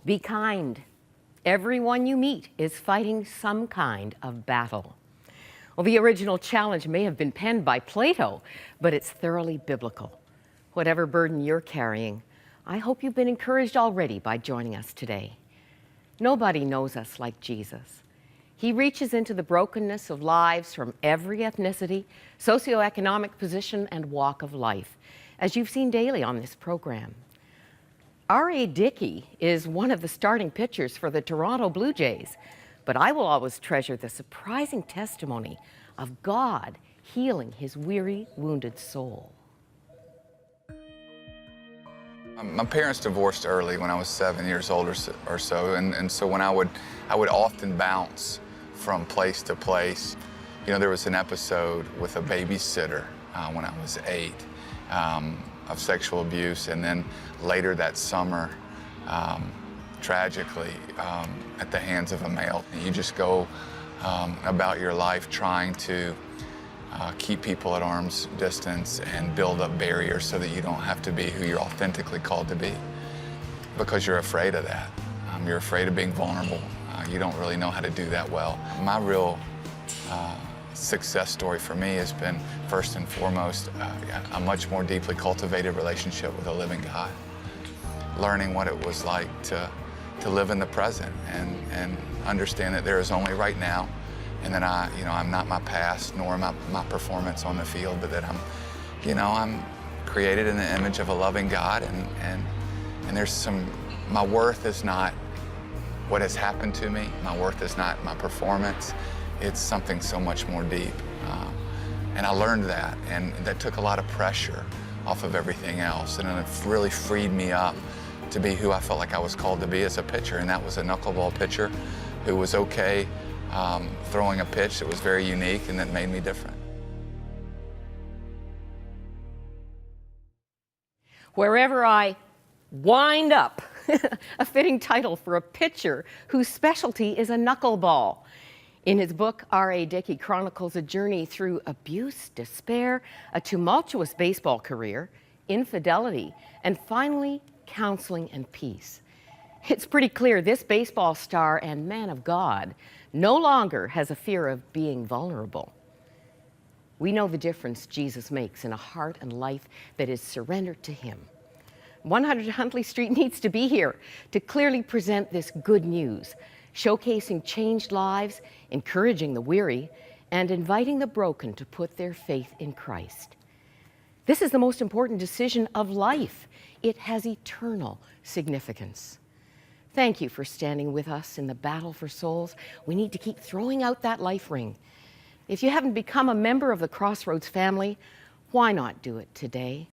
Be kind. Everyone you meet is fighting some kind of battle. Well, the original challenge may have been penned by Plato, but it's thoroughly biblical. Whatever burden you're carrying, I hope you've been encouraged already by joining us today. Nobody knows us like Jesus. He reaches into the brokenness of lives from every ethnicity, socioeconomic position, and walk of life, as you've seen daily on this program. RA Dickey is one of the starting pitchers for the Toronto Blue Jays, but I will always treasure the surprising testimony of God healing his weary, wounded soul. My parents divorced early when I was 7 years old or so, and so when I would often bounce from place to place. You know, there was an episode with a babysitter when I was 8 of sexual abuse, and then later that summer, tragically, at the hands of a male. You just go about your life trying to keep people at arm's distance and build up barriers so that you don't have to be who you're authentically called to be, because you're afraid of that. You're afraid of being vulnerable. You don't really know how to do that well. My real success story for me has been, first and foremost, a much more deeply cultivated relationship with a living God. Learning what it was like to live in the present and understand that there is only right now, and that I'm not my past nor my performance on the field, but that I'm created in the image of a loving God, and there's my worth is not what has happened to me. My worth is not my performance. It's something so much more deep. And I learned that, and that took a lot of pressure off of everything else, and it really freed me up to be who I felt like I was called to be as a pitcher, and that was a knuckleball pitcher who was okay throwing a pitch that was very unique and that made me different. Wherever I wind up, a fitting title for a pitcher whose specialty is a knuckleball. In his book, R.A. Dickey chronicles a journey through abuse, despair, a tumultuous baseball career, infidelity, and finally, counseling and peace. It's pretty clear this baseball star and man of God no longer has a fear of being vulnerable. We know the difference Jesus makes in a heart and life that is surrendered to him. 100 Huntley Street needs to be here to clearly present this good news, showcasing changed lives, encouraging the weary, and inviting the broken to put their faith in Christ. This is the most important decision of life. It has eternal significance. Thank you for standing with us in the battle for souls. We need to keep throwing out that life ring. If you haven't become a member of the Crossroads family, why not do it today?